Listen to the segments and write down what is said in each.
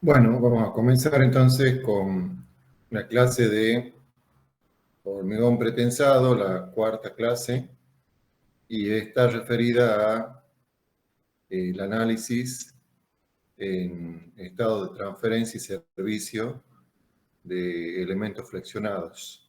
Bueno, vamos a comenzar entonces con la clase de hormigón pretensado, la cuarta clase, y está referida a el análisis en estado de transferencia y servicio de elementos flexionados.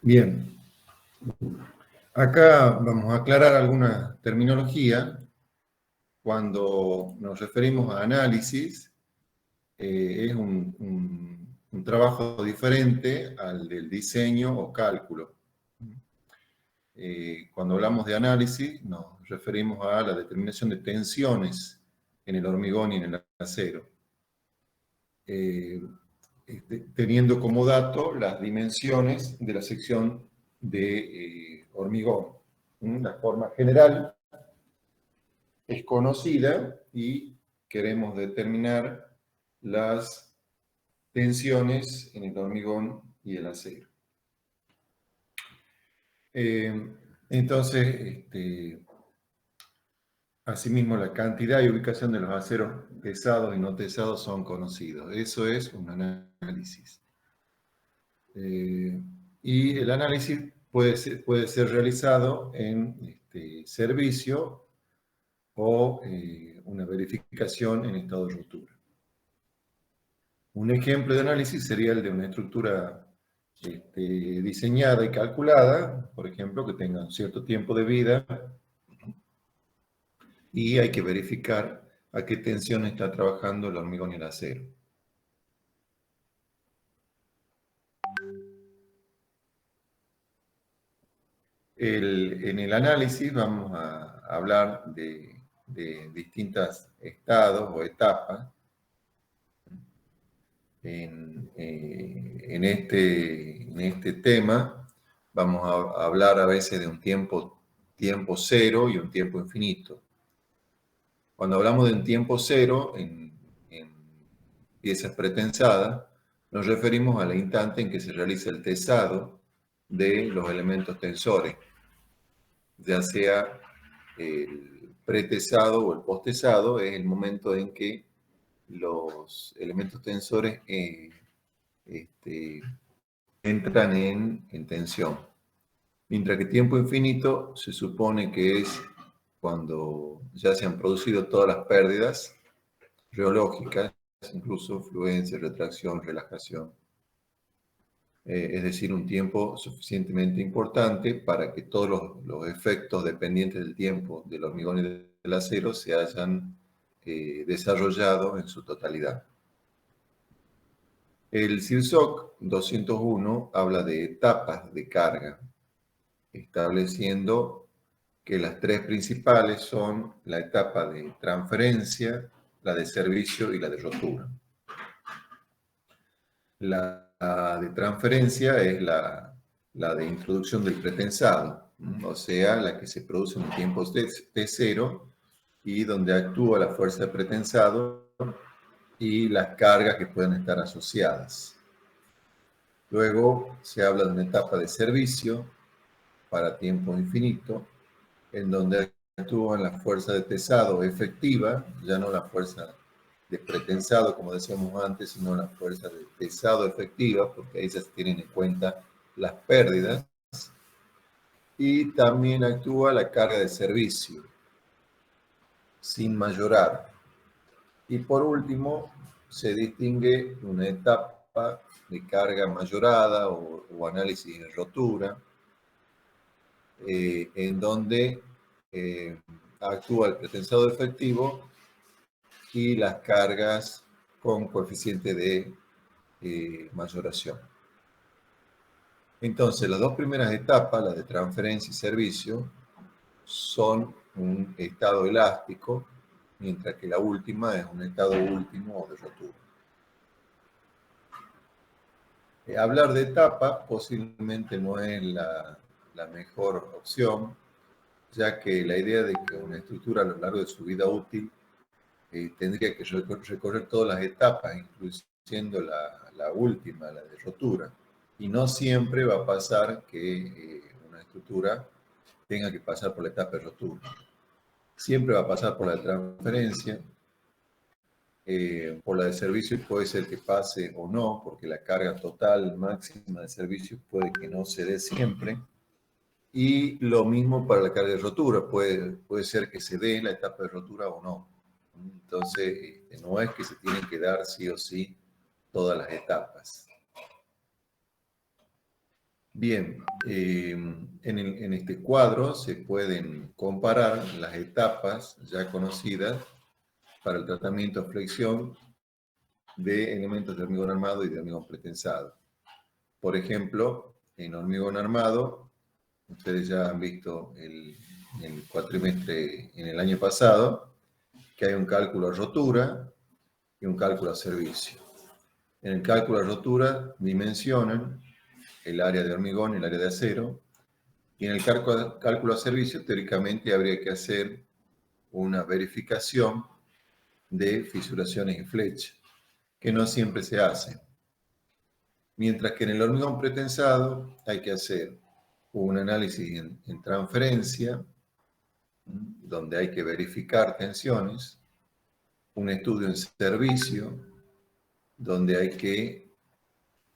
Bien, acá vamos a aclarar alguna terminología. Cuando nos referimos a análisis, es un trabajo diferente al del diseño o cálculo. Cuando hablamos de análisis, nos referimos a la determinación de tensiones en el hormigón y en el acero, teniendo como dato las dimensiones de la sección de hormigón. La forma general es conocida y queremos determinar las tensiones en el hormigón y el acero. Entonces, asimismo, la cantidad y ubicación de los aceros pesados y no pesados son conocidos. Eso es un análisis. Y el análisis puede ser realizado en servicio o una verificación en estado de ruptura. Un ejemplo de análisis sería el de una estructura diseñada y calculada, por ejemplo, que tenga un cierto tiempo de vida, y hay que verificar a qué tensión está trabajando el hormigón y el acero. En el análisis vamos a hablar de distintos estados o etapas. En este tema vamos a hablar a veces de un tiempo cero y un tiempo infinito. Cuando hablamos de un tiempo cero en piezas pretensadas, nos referimos al instante en que se realiza el tesado de los elementos tensores, ya sea el pretesado o el posttesado, es el momento en que los elementos tensores entran en tensión. Mientras que tiempo infinito se supone que es cuando ya se han producido todas las pérdidas reológicas, incluso fluencia, retracción, relajación. Es decir, un tiempo suficientemente importante para que todos los efectos dependientes del tiempo del hormigón y del acero se hayan desarrollado en su totalidad. El CIRSOC 201 habla de etapas de carga, estableciendo que las tres principales son la etapa de transferencia, la de servicio y la de rotura. La de transferencia es la de introducción del pretensado, o sea, la que se produce en tiempos T0 y donde actúa la fuerza de pretensado y las cargas que pueden estar asociadas. Luego se habla de una etapa de servicio para tiempo infinito, en donde actúan la fuerza de tesado efectiva, ya no la fuerza de pretensado, como decíamos antes, sino la fuerza de pesado efectiva, porque ahí se tienen en cuenta las pérdidas. Y también actúa la carga de servicio, sin mayorar. Y por último, se distingue una etapa de carga mayorada o análisis de rotura, en donde actúa el pretensado efectivo y las cargas con coeficiente de mayoración. Entonces, las dos primeras etapas, las de transferencia y servicio, son un estado elástico, mientras que la última es un estado último o de rotura. Hablar de etapa posiblemente no es la mejor opción, ya que la idea de que una estructura a lo largo de su vida útil tendría que recorrer todas las etapas, incluyendo la última, la de rotura. Y no siempre va a pasar que una estructura tenga que pasar por la etapa de rotura. Siempre va a pasar por la transferencia, por la de servicio puede ser que pase o no, porque la carga total máxima de servicio puede que no se dé siempre. Y lo mismo para la carga de rotura, puede ser que se dé la etapa de rotura o no. Entonces, no es que se tienen que dar sí o sí todas las etapas. Bien, en este cuadro se pueden comparar las etapas ya conocidas para el tratamiento de flexión de elementos de hormigón armado y de hormigón pretensado. Por ejemplo, en hormigón armado, ustedes ya han visto el cuatrimestre en el año pasado, que hay un cálculo de rotura y un cálculo de servicio. En el cálculo de rotura dimensionan el área de hormigón y el área de acero, y en el cálculo de servicio teóricamente habría que hacer una verificación de fisuraciones y flechas, que no siempre se hace. Mientras que en el hormigón pretensado hay que hacer un análisis en transferencia, donde hay que verificar tensiones, un estudio en servicio, donde hay que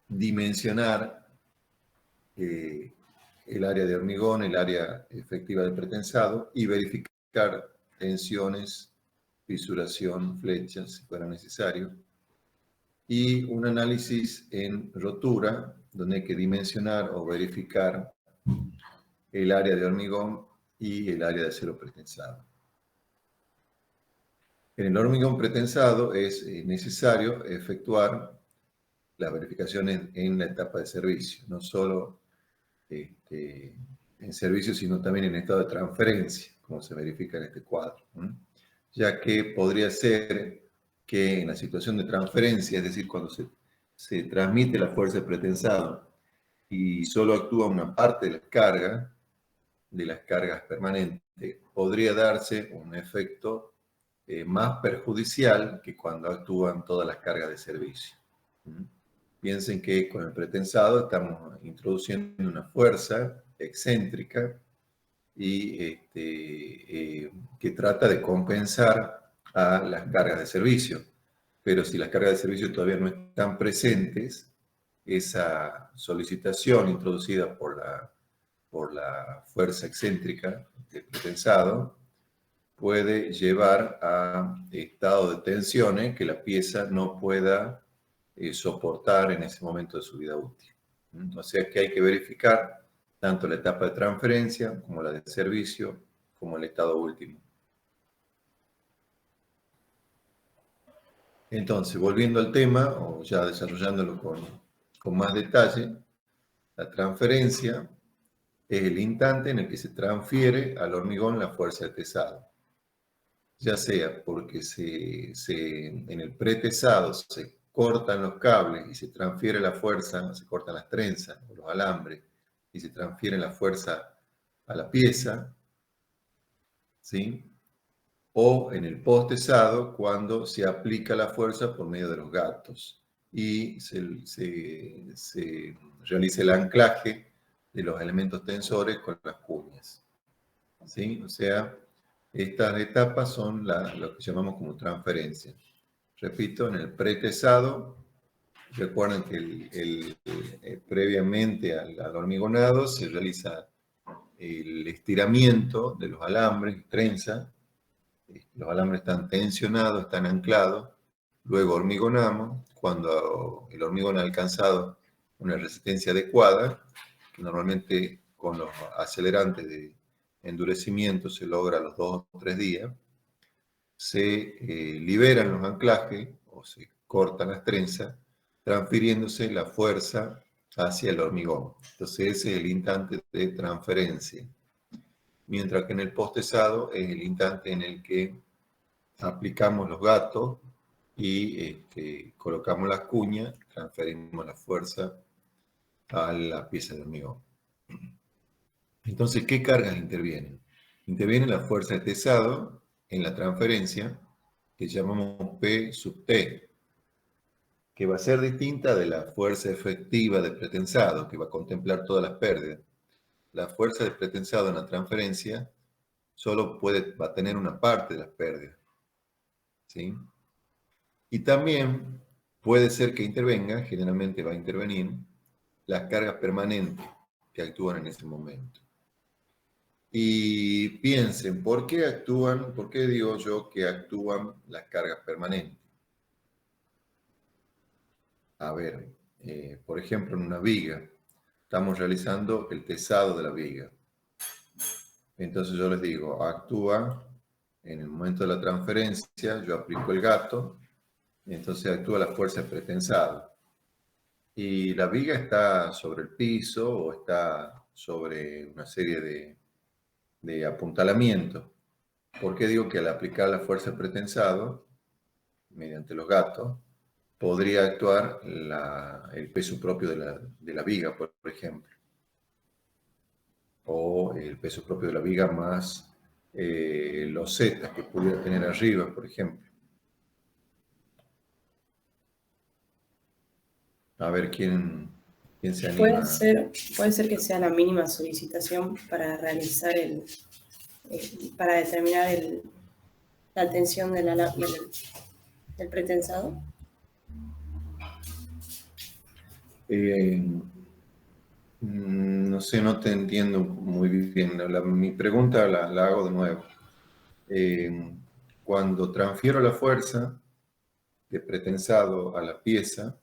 dimensionar el área de hormigón, el área efectiva del pretensado, y verificar tensiones, fisuración, flechas, si fuera necesario, y un análisis en rotura, donde hay que dimensionar o verificar el área de hormigón y el área de acero pretensado. En el hormigón pretensado es necesario efectuar las verificaciones en la etapa de servicio, no solo en servicio, sino también en estado de transferencia, como se verifica en este cuadro, ya que podría ser que en la situación de transferencia, es decir, cuando se transmite la fuerza de pretensado y solo actúa una parte de las cargas permanentes, podría darse un efecto más perjudicial que cuando actúan todas las cargas de servicio. Piensen que con el pretensado estamos introduciendo una fuerza excéntrica y que trata de compensar a las cargas de servicio. Pero si las cargas de servicio todavía no están presentes, esa solicitación introducida por la fuerza excéntrica del pretensado puede llevar a estado de tensiones que la pieza no pueda soportar en ese momento de su vida útil. O sea que hay que verificar tanto la etapa de transferencia como la de servicio, como el estado último. Entonces, volviendo al tema, o ya desarrollándolo con más detalle, la transferencia es el instante en el que se transfiere al hormigón la fuerza de tesado. Ya sea porque en el pretesado se cortan los cables y se transfiere la fuerza, se cortan las trenzas o los alambres y se transfiere la fuerza a la pieza, ¿sí? O en el postesado cuando se aplica la fuerza por medio de los gatos y se realiza el anclaje de los elementos tensores con las cuñas, ¿sí? O sea, estas etapas son lo que llamamos como transferencia. Repito, en el pretesado, recuerden que previamente al hormigonado se realiza el estiramiento de los alambres, trenza. Los alambres están tensionados, están anclados. Luego hormigonamos. Cuando el hormigón ha alcanzado una resistencia adecuada, que normalmente con los acelerantes de endurecimiento se logra a los 2 o 3 días, se liberan los anclajes o se cortan las trenzas, transfiriéndose la fuerza hacia el hormigón. Entonces ese es el instante de transferencia. Mientras que en el postesado es el instante en el que aplicamos los gatos y colocamos las cuñas, transferimos la fuerza a la pieza de hormigón. Entonces, ¿qué cargas intervienen? Interviene la fuerza de tesado en la transferencia, que llamamos P sub T, que va a ser distinta de la fuerza efectiva de pretensado, que va a contemplar todas las pérdidas. La fuerza de pretensado en la transferencia solo va a tener una parte de las pérdidas, ¿sí? Y también puede ser que intervenga, generalmente va a intervenir, las cargas permanentes que actúan en ese momento. Y piensen, ¿por qué digo yo que actúan las cargas permanentes? A ver, por ejemplo, en una viga, estamos realizando el tesado de la viga. Entonces yo les digo, actúa en el momento de la transferencia, yo aplico el gato, y entonces actúa la fuerza de pretensado. Y la viga está sobre el piso o está sobre una serie de apuntalamientos. ¿Por qué digo que al aplicar la fuerza de pretensado, mediante los gatos, podría actuar el peso propio de la viga, por ejemplo? O el peso propio de la viga más los zetas que pudiera tener arriba, por ejemplo. A ver quién se anima. Puede ser que sea la mínima solicitación para realizar para determinar la tensión del pretensado. No sé, no te entiendo muy bien. Mi pregunta la hago de nuevo. Cuando transfiero la fuerza de pretensado a la pieza,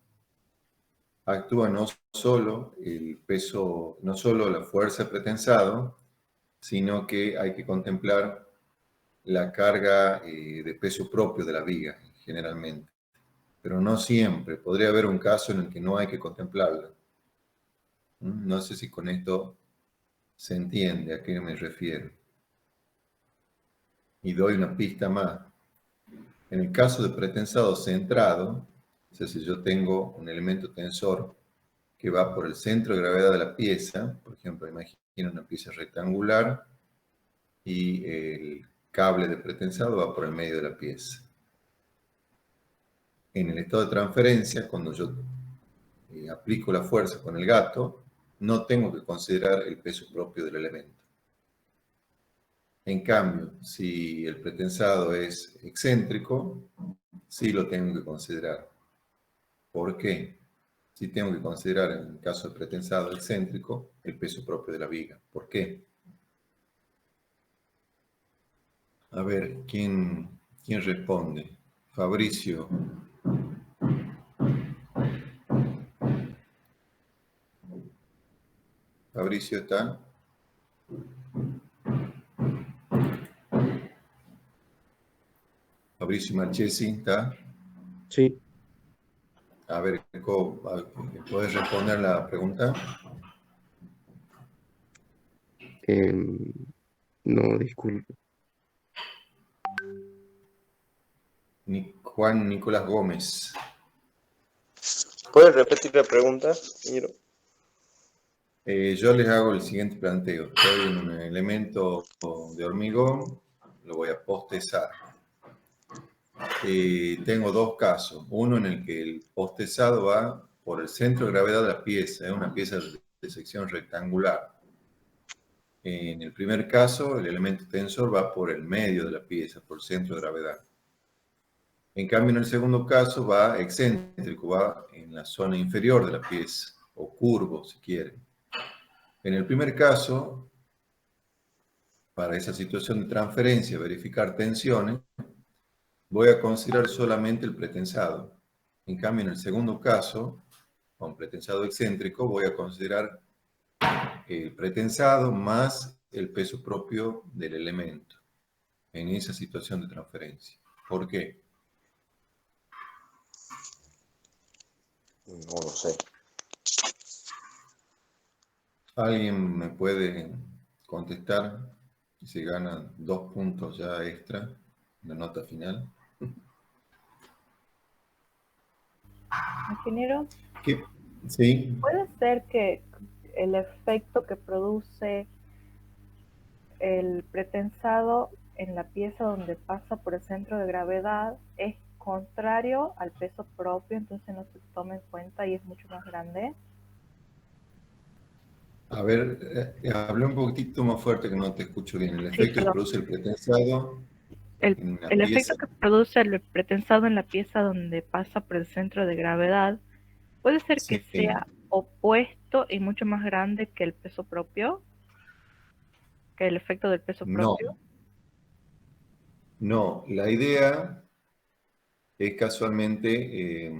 actúa no solo el peso, no solo la fuerza de pretensado, sino que hay que contemplar la carga de peso propio de la viga, generalmente. Pero no siempre. Podría haber un caso en el que no hay que contemplarla. No sé si con esto se entiende a qué me refiero. Y doy una pista más. En el caso de pretensado centrado, es decir, yo tengo un elemento tensor que va por el centro de gravedad de la pieza, por ejemplo, imagina una pieza rectangular y el cable de pretensado va por el medio de la pieza. En el estado de transferencia, cuando yo aplico la fuerza con el gato, no tengo que considerar el peso propio del elemento. En cambio, si el pretensado es excéntrico, sí lo tengo que considerar. ¿Por qué? Sí tengo que considerar, en el caso del pretensado excéntrico, el peso propio de la viga. ¿Por qué? A ver, ¿quién responde? Fabricio. Fabricio está. Fabricio Marchesi está. Sí. A ver, ¿puedes responder la pregunta? No, disculpe. Juan Nicolás Gómez. ¿Puedes repetir la pregunta, señor? Yo les hago el siguiente planteo. Estoy en un elemento de hormigón, lo voy a postezar. Tengo dos casos. Uno en el que el postezado va por el centro de gravedad de la pieza, es una pieza de sección rectangular. En el primer caso, el elemento tensor va por el medio de la pieza, por el centro de gravedad. En cambio, en el segundo caso va excéntrico, va en la zona inferior de la pieza, o curvo, si quieren. En el primer caso, para esa situación de transferencia, verificar tensiones, voy a considerar solamente el pretensado. En cambio, en el segundo caso, con pretensado excéntrico, voy a considerar el pretensado más el peso propio del elemento en esa situación de transferencia. ¿Por qué? No lo sé. ¿Alguien me puede contestar? Y se ganan 2 puntos ya extra en la nota final. Ingeniero. Sí, Puede ser que el efecto que produce el pretensado en la pieza donde pasa por el centro de gravedad es contrario al peso propio, entonces no se toma en cuenta y es mucho más grande. a ver, hablé un poquitito más fuerte que no te escucho bien. El Sí, efecto que perdón. produce el pretensado en la El efecto pieza. que produce el pretensado en la pieza donde pasa por el centro de gravedad puede ser que Sí, sea opuesto y mucho más grande que el peso propio, que el efecto del peso no, propio. no. La idea es casualmente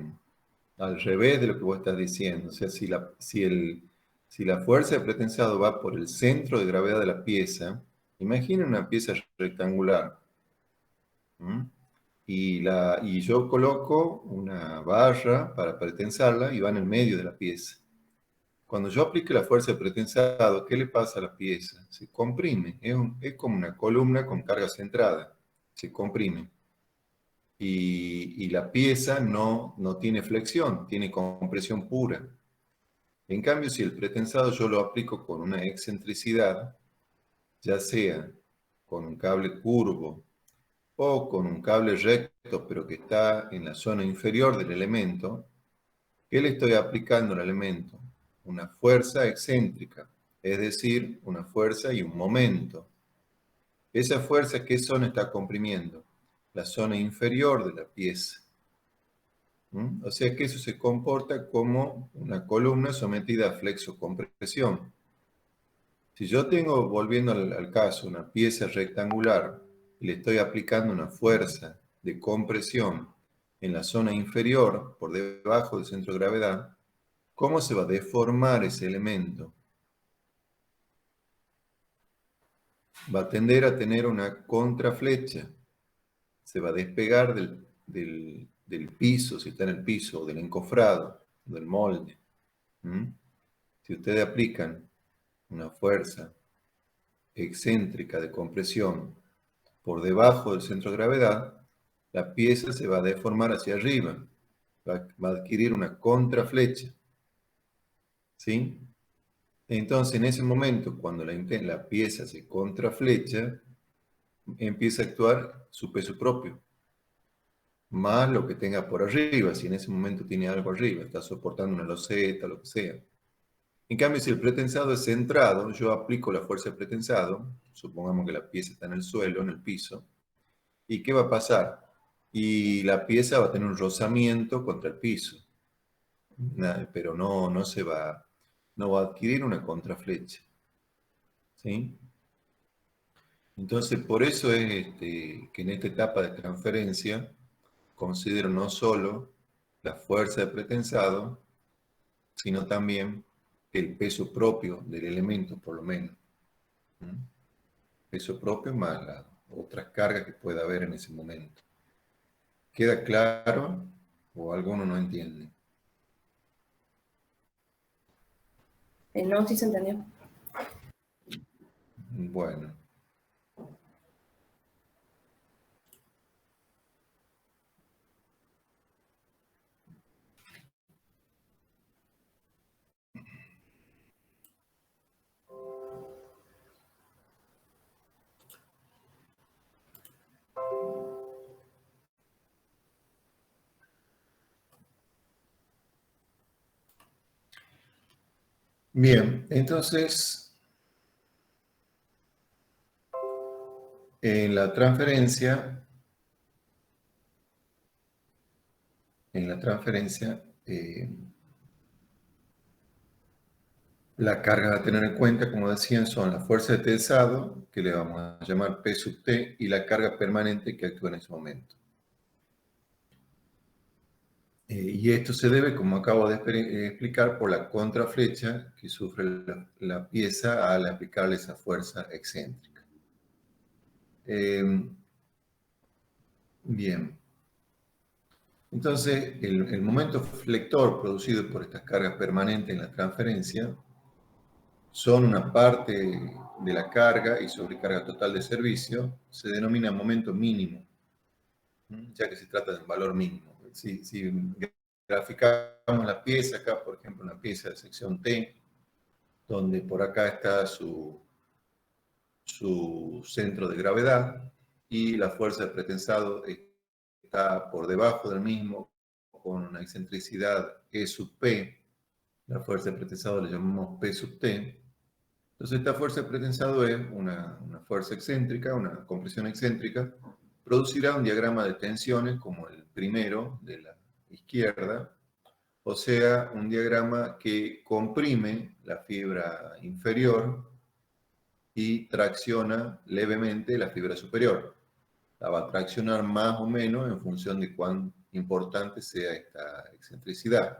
al revés de lo que vos estás diciendo. O sea, si la fuerza de pretensado va por el centro de gravedad de la pieza, imagina una pieza rectangular. ¿Mm? Y yo coloco una barra para pretensarla y va en el medio de la pieza. Cuando yo aplique la fuerza de pretensado, ¿qué le pasa a la pieza? Se comprime. Es como una columna con carga centrada. Se comprime. Y la pieza no tiene flexión, tiene compresión pura. En cambio, si el pretensado yo lo aplico con una excentricidad, ya sea con un cable curvo o con un cable recto, pero que está en la zona inferior del elemento, ¿qué le estoy aplicando al elemento? Una fuerza excéntrica, es decir, una fuerza y un momento. Esa fuerza, ¿qué zona está comprimiendo? La zona inferior de la pieza. ¿Mm? O sea que eso se comporta como una columna sometida a flexocompresión. Si yo tengo, volviendo al caso, una pieza rectangular y le estoy aplicando una fuerza de compresión en la zona inferior, por debajo del centro de gravedad, ¿cómo se va a deformar ese elemento? Va a tender a tener una contraflecha, se va a despegar del piso, si está en el piso, del encofrado, del molde. ¿Mm? Si ustedes aplican una fuerza excéntrica de compresión por debajo del centro de gravedad, la pieza se va a deformar hacia arriba, va a adquirir una contraflecha. ¿Sí? Entonces, en ese momento, cuando la pieza se contraflecha, empieza a actuar su peso propio, más lo que tenga por arriba, si en ese momento tiene algo arriba, está soportando una loseta, lo que sea. En cambio, si el pretensado es centrado, yo aplico la fuerza de pretensado, supongamos que la pieza está en el suelo, en el piso, ¿y qué va a pasar? Y la pieza va a tener un rozamiento contra el piso, pero no va a adquirir una contraflecha. ¿Sí? Entonces, por eso es que en esta etapa de transferencia considero no solo la fuerza de pretensado, sino también el peso propio del elemento, por lo menos. ¿Mm? Peso propio más las otras cargas que pueda haber en ese momento. ¿Queda claro o alguno no entiende? No, sí se entendió. Bueno. Bien, entonces, en la transferencia, la carga a tener en cuenta, como decían, son la fuerza de tensado, que le vamos a llamar P sub T, y la carga permanente que actúa en ese momento. Y esto se debe, como acabo de explicar, por la contraflecha que sufre la pieza al aplicarle esa fuerza excéntrica. Bien. Entonces, el momento flector producido por estas cargas permanentes en la transferencia son una parte de la carga y sobrecarga total de servicio, se denomina momento mínimo, ya que se trata de un valor mínimo. Si graficamos la pieza acá, por ejemplo, una pieza de sección T, donde por acá está su centro de gravedad y la fuerza de pretensado está por debajo del mismo con una excentricidad E sub P. La fuerza de pretensado le llamamos P sub T. Entonces esta fuerza de pretensado es una fuerza excéntrica, una compresión excéntrica. Producirá un diagrama de tensiones como el primero de la izquierda, o sea, un diagrama que comprime la fibra inferior y tracciona levemente la fibra superior. La va a traccionar más o menos en función de cuán importante sea esta excentricidad.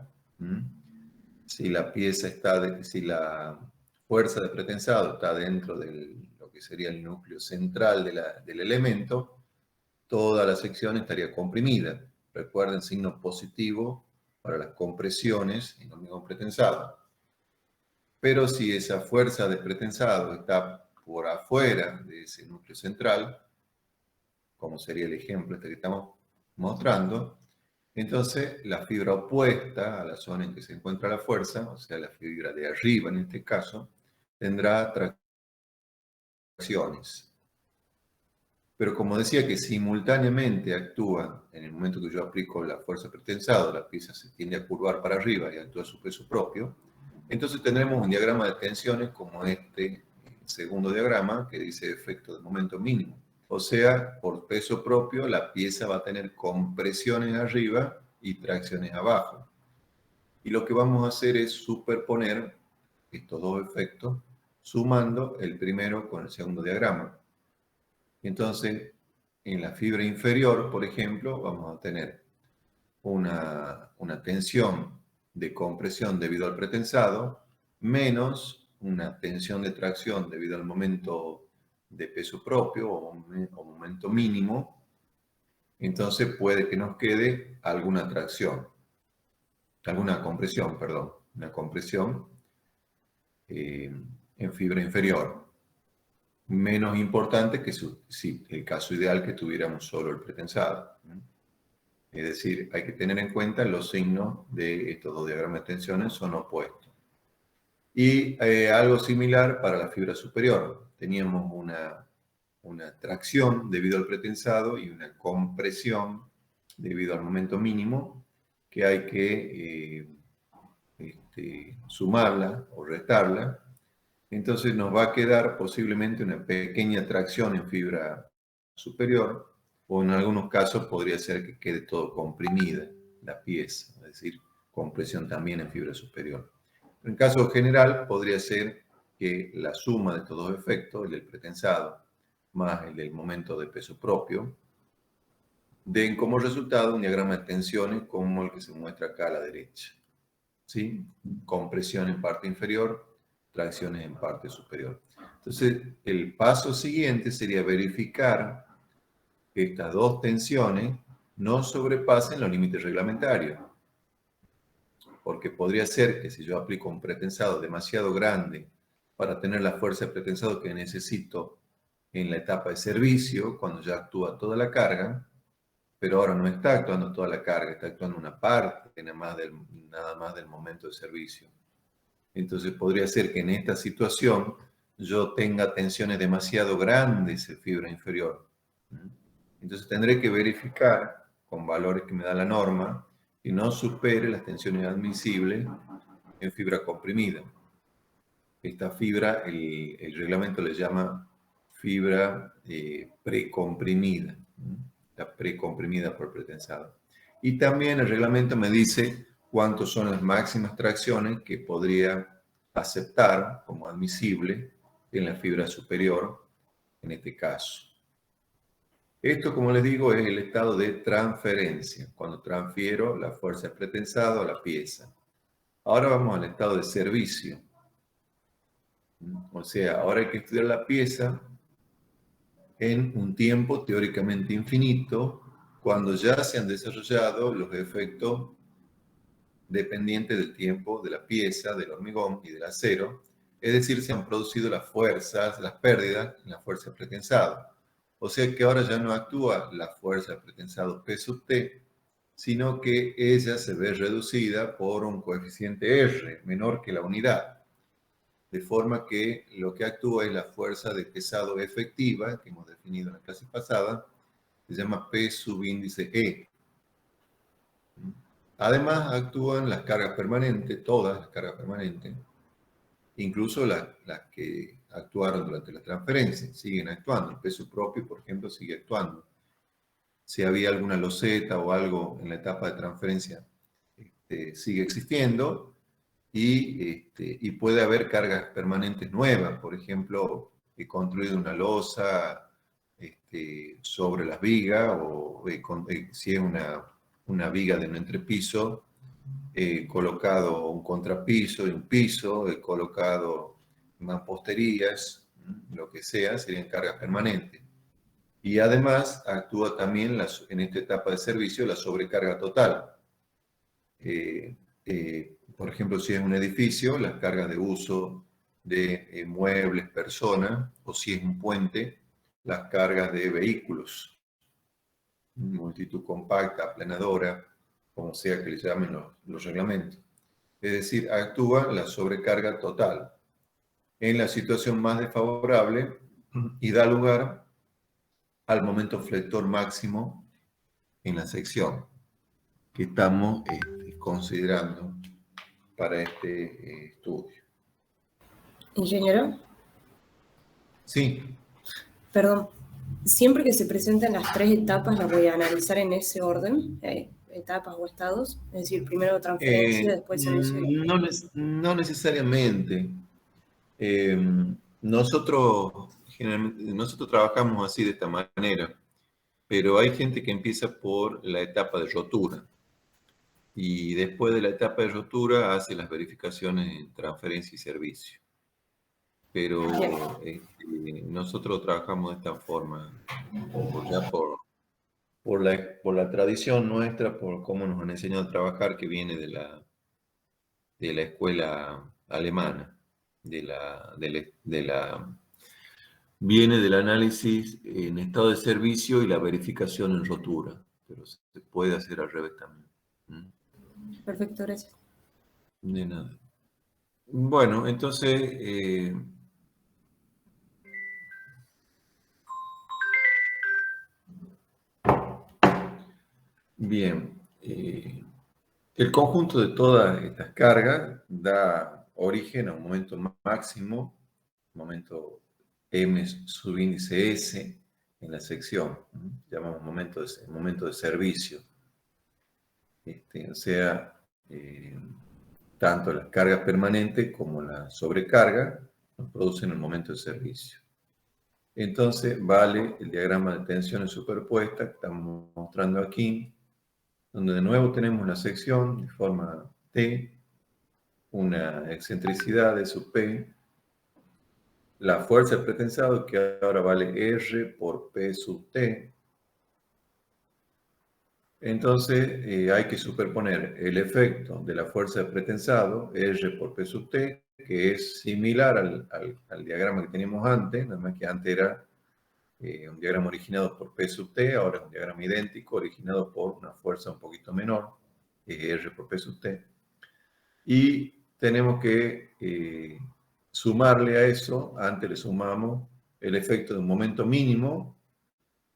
Si la pieza está, si la fuerza de pretensado está dentro de lo que sería el núcleo central del elemento, toda la sección estaría comprimida. Recuerden, signo positivo para las compresiones en hormigón pretensado. Pero si esa fuerza de pretensado está por afuera de ese núcleo central, como sería el ejemplo este que estamos mostrando, entonces la fibra opuesta a la zona en que se encuentra la fuerza, o sea, la fibra de arriba en este caso, tendrá tracciones. Pero como decía que simultáneamente actúa, en el momento que yo aplico la fuerza pretensada, la pieza se tiende a curvar para arriba y actúa su peso propio, entonces tendremos un diagrama de tensiones como este segundo diagrama que dice efecto de momento mínimo. O sea, por peso propio la pieza va a tener compresiones arriba y tracciones abajo. Y lo que vamos a hacer es superponer estos dos efectos sumando el primero con el segundo diagrama. Entonces, en la fibra inferior, por ejemplo, vamos a tener una tensión de compresión debido al pretensado, menos una tensión de tracción debido al momento de peso propio o momento mínimo. Entonces puede que nos quede alguna compresión, perdón, una compresión en fibra inferior. Menos importante que el caso ideal que tuviéramos solo el pretensado. Es decir, hay que tener en cuenta los signos de estos dos diagramas de tensiones son opuestos. Y algo similar para la fibra superior. Teníamos una tracción debido al pretensado y una compresión debido al momento mínimo que hay que sumarla o restarla. Entonces nos va a quedar posiblemente una pequeña tracción en fibra superior, o en algunos casos podría ser que quede todo comprimida la pieza, es decir, compresión también en fibra superior. En caso general podría ser que la suma de estos dos efectos, el del pretensado más el del momento de peso propio, den como resultado un diagrama de tensiones como el que se muestra acá a la derecha. ¿Sí? Compresión en parte inferior, tracciones en parte superior. Entonces, el paso siguiente sería verificar que estas dos tensiones no sobrepasen los límites reglamentarios. Porque podría ser que si yo aplico un pretensado demasiado grande para tener la fuerza de pretensado que necesito en la etapa de servicio, cuando ya actúa toda la carga, pero ahora no está actuando toda la carga, está actuando una parte nada más del momento de servicio. Entonces podría ser que en esta situación yo tenga tensiones demasiado grandes en fibra inferior. Entonces tendré que verificar con valores que me da la norma que no supere las tensiones admisibles en fibra comprimida. Esta fibra, el reglamento le llama fibra precomprimida. Está precomprimida por pretensado. Y también el reglamento me dice cuántas son las máximas tracciones que podría aceptar como admisible en la fibra superior, en este caso. Esto, como les digo, es el estado de transferencia, cuando transfiero la fuerza de pretensado a la pieza. Ahora vamos al estado de servicio. O sea, ahora hay que estudiar la pieza en un tiempo teóricamente infinito, cuando ya se han desarrollado los efectos dependientes del tiempo de la pieza, del hormigón y del acero, es decir, se han producido las fuerzas, las pérdidas en la fuerza de pretensado. O sea que ahora ya no actúa la fuerza de pretensado P sub T, sino que ella se ve reducida por un coeficiente R menor que la unidad, de forma que lo que actúa es la fuerza de pesado efectiva, que hemos definido en la clase pasada, se llama P subíndice E. Además, actúan las cargas permanentes, todas las cargas permanentes, incluso las que actuaron durante la transferencia, siguen actuando. El peso propio, por ejemplo, sigue actuando. Si había alguna loseta o algo en la etapa de transferencia, sigue existiendo y puede haber cargas permanentes nuevas. Por ejemplo, he construido una losa sobre las vigas o si es una viga de un entrepiso, he colocado un contrapiso y un piso, he colocado mamposterías, lo que sea, serían cargas permanentes. Y además actúa también en esta etapa de servicio la sobrecarga total. Por ejemplo, si es un edificio, las cargas de uso de muebles, personas, o si es un puente, las cargas de vehículos, multitud compacta, aplanadora, como sea que le llamen los reglamentos. Es decir, actúa la sobrecarga total en la situación más desfavorable y da lugar al momento flector máximo en la sección que estamos considerando para este estudio. Ingeniero, Sí, perdón. Siempre que se presenten las tres etapas, las voy a analizar en ese orden, etapas o estados. Es decir, primero transferencia, después servicio. no necesariamente. Nosotros trabajamos así de esta manera, pero hay gente que empieza por la etapa de rotura y después de la etapa de rotura hace las verificaciones en transferencia y servicio. Pero nosotros trabajamos de esta forma, ya por la tradición nuestra, por cómo nos han enseñado a trabajar, que viene de la escuela alemana, viene del análisis en estado de servicio y la verificación en rotura, pero se puede hacer al revés también. Perfecto, gracias. De nada. Bueno, entonces, bien, el conjunto de todas estas cargas da origen a un momento máximo, momento M subíndice S en la sección, llamamos momento de servicio. O sea, tanto las cargas permanentes como la sobrecarga nos producen el momento de servicio. Entonces, vale el diagrama de tensiones superpuestas que estamos mostrando aquí, donde de nuevo tenemos una sección de forma T, una excentricidad de sub P, la fuerza del pretensado que ahora vale R por P sub T. Entonces hay que superponer el efecto de la fuerza de pretensado, R por P sub T, que es similar al diagrama que teníamos antes, nada más que antes era un diagrama originado por P sub T, ahora es un diagrama idéntico, originado por una fuerza un poquito menor, R por P sub T. Y tenemos que sumarle a eso, antes le sumamos el efecto de un momento mínimo,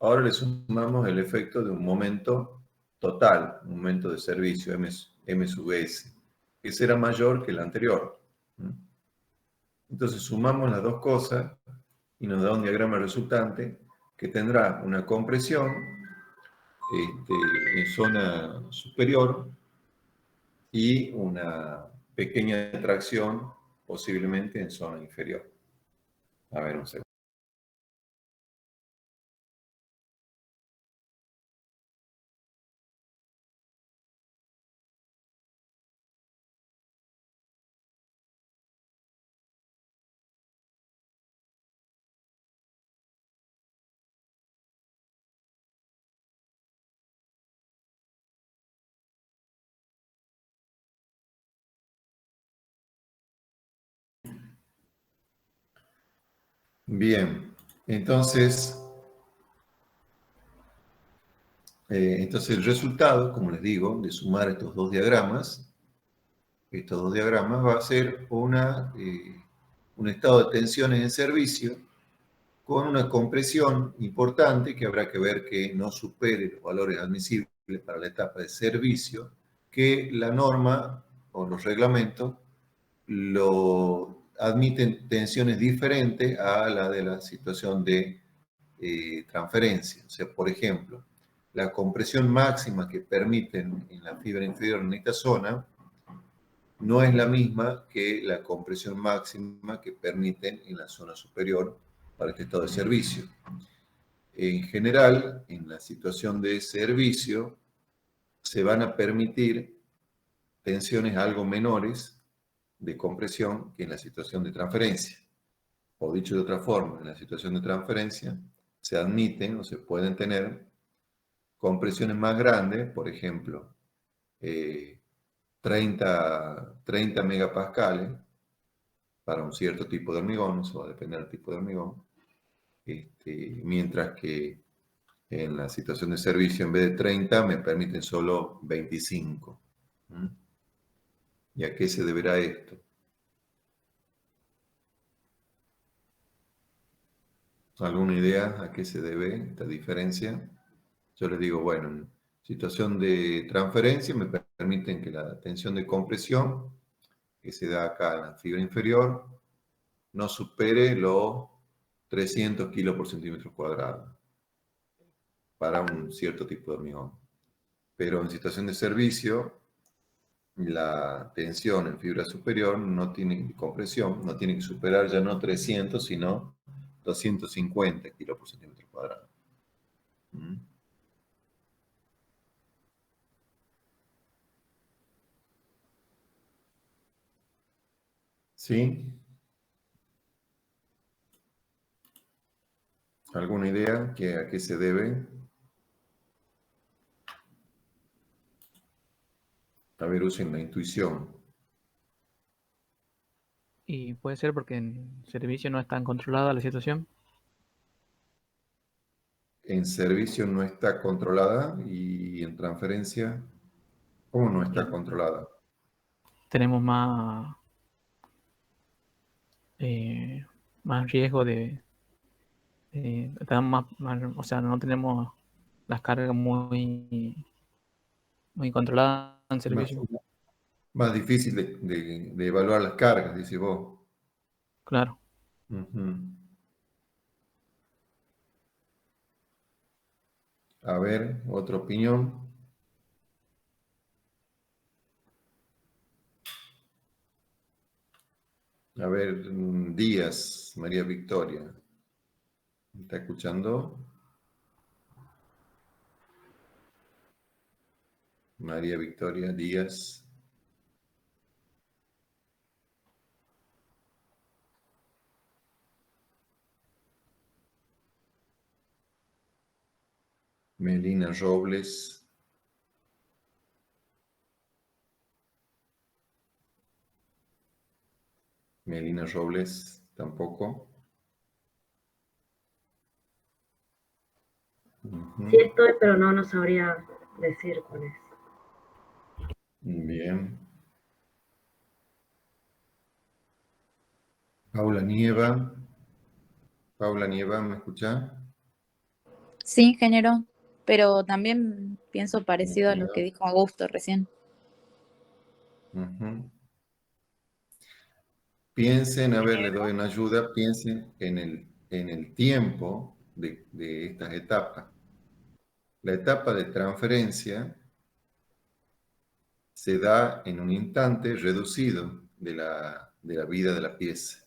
ahora le sumamos el efecto de un momento total, un momento de servicio, M sub S, que será mayor que el anterior. Entonces sumamos las dos cosas y nos da un diagrama resultante que tendrá una compresión en zona superior y una pequeña tracción posiblemente en zona inferior. A ver, un segundo. Bien, entonces Entonces el resultado, como les digo, de sumar estos dos diagramas va a ser un estado de tensiones en servicio con una compresión importante que habrá que ver que no supere los valores admisibles para la etapa de servicio, que la norma o los reglamentos lo admiten tensiones diferentes a la de la situación de transferencia. O sea, por ejemplo, la compresión máxima que permiten en la fibra inferior en esta zona no es la misma que la compresión máxima que permiten en la zona superior para este estado de servicio. En general, en la situación de servicio, se van a permitir tensiones algo menores de compresión que en la situación de transferencia. O dicho de otra forma, en la situación de transferencia se admiten o se pueden tener compresiones más grandes, por ejemplo, 30 megapascales para un cierto tipo de hormigón, eso va a depender del tipo de hormigón, mientras que en la situación de servicio en vez de 30 me permiten solo 25. ¿Y a qué se deberá esto? ¿Alguna idea a qué se debe esta diferencia? Yo les digo, bueno, en situación de transferencia me permiten que la tensión de compresión que se da acá en la fibra inferior no supere los 300 kilos por centímetro cuadrado para un cierto tipo de hormigón. Pero en situación de servicio, la tensión en fibra superior no tiene compresión, no tiene que superar ya no 300, sino 250 kilos por centímetro cuadrado. ¿Sí? ¿Alguna idea a qué se debe? A ver, usen la intuición. Y puede ser porque en servicio no es tan controlada la situación. En servicio no está controlada y en transferencia, ¿cómo no está controlada? Tenemos más riesgo estamos o sea, no tenemos las cargas muy controladas en servicio. Más difícil de evaluar las cargas, dice vos. Claro. A ver, otra opinión. A ver, Díaz, María Victoria. ¿Me está escuchando? María Victoria Díaz. Melina Robles. Melina Robles, tampoco. Sí estoy, pero no sabría decir cuál es. Bien. Paula Nieva. Paula Nieva, ¿me escucha? Sí, ingeniero, pero también pienso parecido a lo que dijo Augusto recién. Piensen, a ver, les doy una ayuda, piensen en el tiempo de estas etapas. La etapa de transferencia se da en un instante reducido de la vida de la pieza.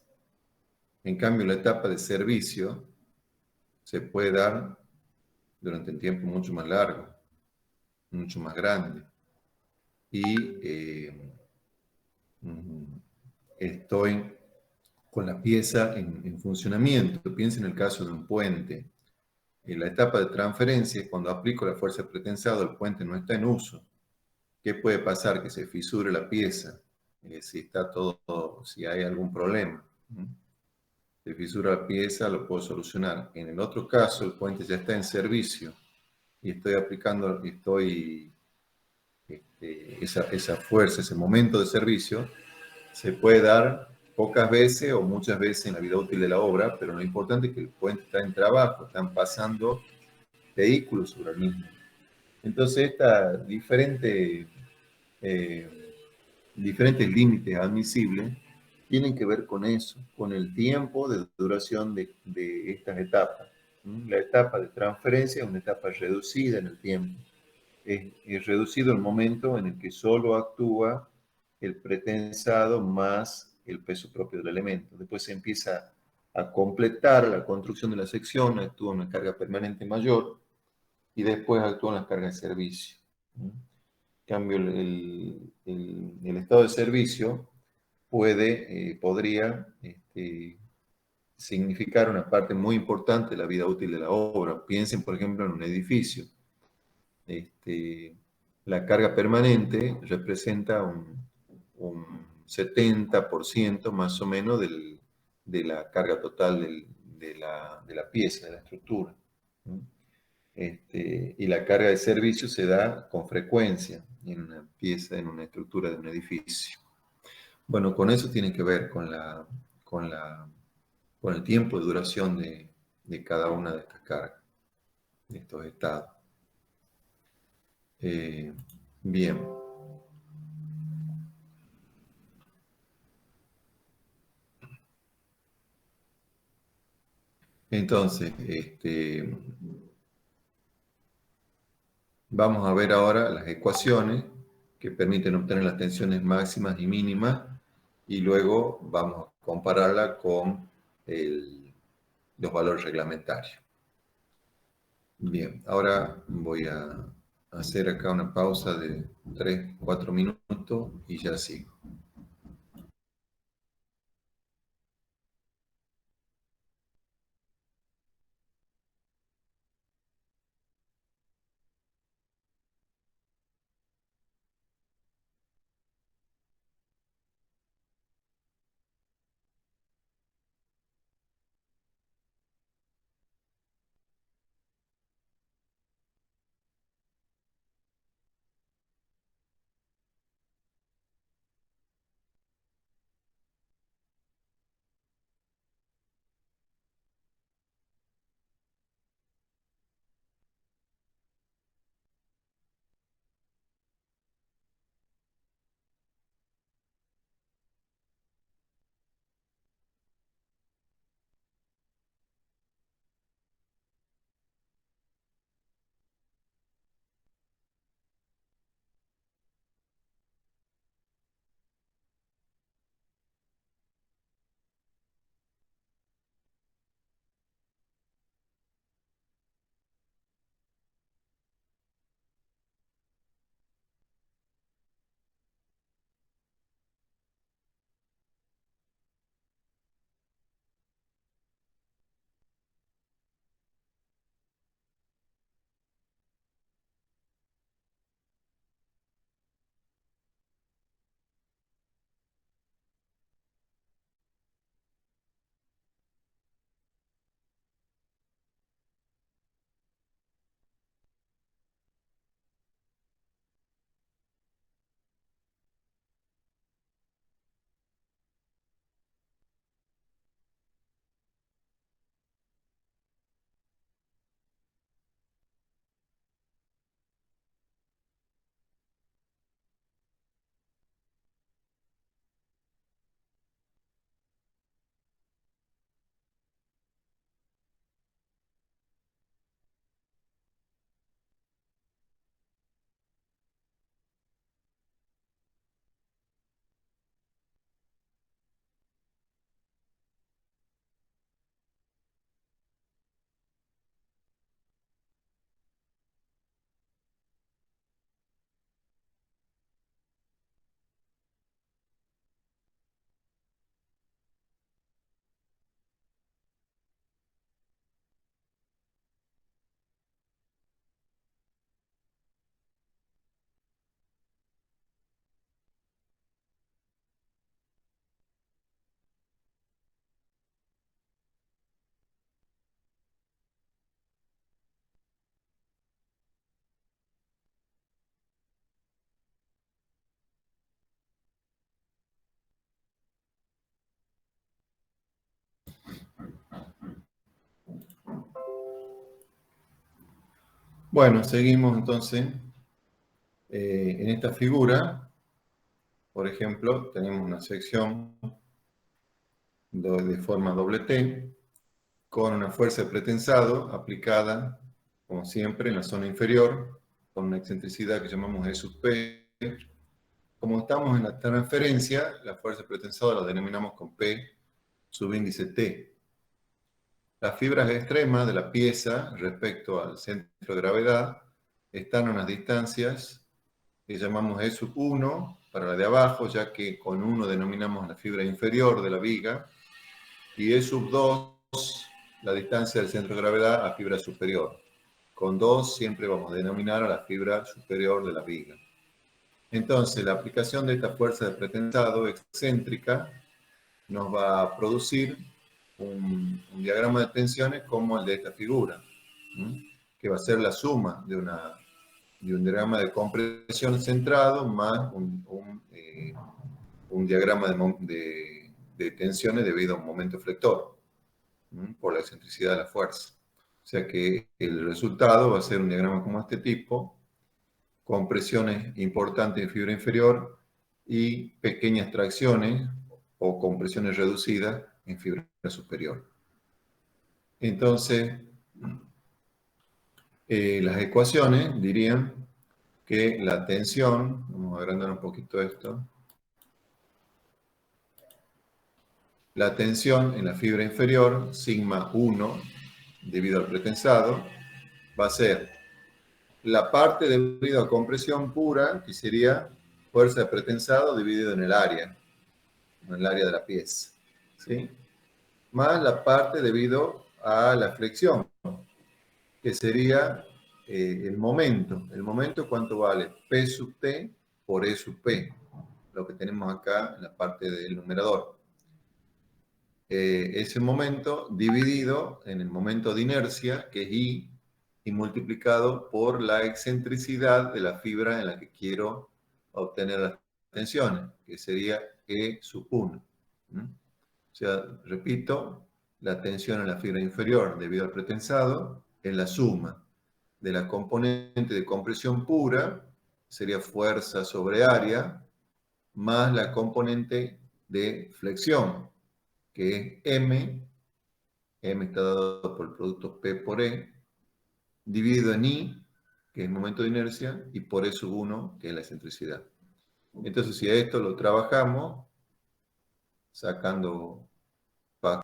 En cambio, la etapa de servicio se puede dar durante un tiempo mucho más largo, mucho más grande. Y estoy con la pieza en funcionamiento. Piensa en el caso de un puente. En la etapa de transferencia es cuando aplico la fuerza de pretensado, el puente no está en uso. ¿Qué puede pasar? Que se fisure la pieza, si hay algún problema. Se fisura la pieza, lo puedo solucionar. En el otro caso, el puente ya está en servicio y estoy aplicando, esa fuerza, ese momento de servicio, se puede dar pocas veces o muchas veces en la vida útil de la obra, pero lo importante es que el puente está en trabajo, están pasando vehículos sobre el mismo. Entonces, diferentes límites admisibles tienen que ver con eso, con el tiempo de duración de estas etapas. La etapa de transferencia es una etapa reducida en el tiempo. Es reducido el momento en el que solo actúa el pretensado más el peso propio del elemento. Después se empieza a completar la construcción de la sección, actúa una carga permanente mayor y después actúan las cargas de servicio. En cambio, el estado de servicio podría significar una parte muy importante de la vida útil de la obra. Piensen, por ejemplo, en un edificio. La carga permanente representa un 70% más o menos de la carga total de la pieza, de la estructura. ¿No? Y la carga de servicio se da con frecuencia en una pieza, en una estructura de un edificio. Bueno, con eso tiene que ver con el tiempo de duración de cada una de estas cargas, de estos estados. Bien. Entonces, vamos a ver ahora las ecuaciones que permiten obtener las tensiones máximas y mínimas y luego vamos a compararla con los valores reglamentarios. Bien, ahora voy a hacer acá una pausa de 3-4 minutos y ya sigo. Bueno, seguimos entonces. En esta figura, por ejemplo, tenemos una sección de forma doble T, con una fuerza de pretensado aplicada, como siempre, en la zona inferior, con una excentricidad que llamamos E sub P. Como estamos en la transferencia, la fuerza de pretensado la denominamos con P subíndice T. Las fibras extremas de la pieza respecto al centro de gravedad están a unas distancias que llamamos E sub 1 para la de abajo, ya que con 1 denominamos la fibra inferior de la viga, y E sub 2 la distancia del centro de gravedad a fibra superior. Con 2 siempre vamos a denominar a la fibra superior de la viga. Entonces, la aplicación de esta fuerza de pretensado excéntrica nos va a producir un diagrama de tensiones como el de esta figura, que va a ser la suma de un diagrama de compresión centrado más un diagrama de tensiones debido a un momento flector, por la excentricidad de la fuerza. O sea que el resultado va a ser un diagrama como este tipo, con presiones importantes en fibra inferior y pequeñas tracciones o compresiones reducidas en fibra superior. Entonces, las ecuaciones dirían que la tensión, vamos a agrandar un poquito esto, la tensión en la fibra inferior, sigma 1, debido al pretensado, va a ser la parte debido a compresión pura, que sería fuerza de pretensado dividido en el área de la pieza, ¿sí? Más la parte debido a la flexión, que sería el momento. El momento, ¿cuánto vale? P sub T por E sub P, lo que tenemos acá en la parte del numerador. Ese momento dividido en el momento de inercia, que es I, y multiplicado por la excentricidad de la fibra en la que quiero obtener las tensiones, que sería E sub 1. O sea, repito, la tensión en la fibra inferior debido al pretensado es la suma de la componente de compresión pura, sería fuerza sobre área, más la componente de flexión, que es M está dado por el producto P por E, dividido en I, que es el momento de inercia, y por E sub 1, que es la excentricidad. Entonces, si a esto lo trabajamos, sacando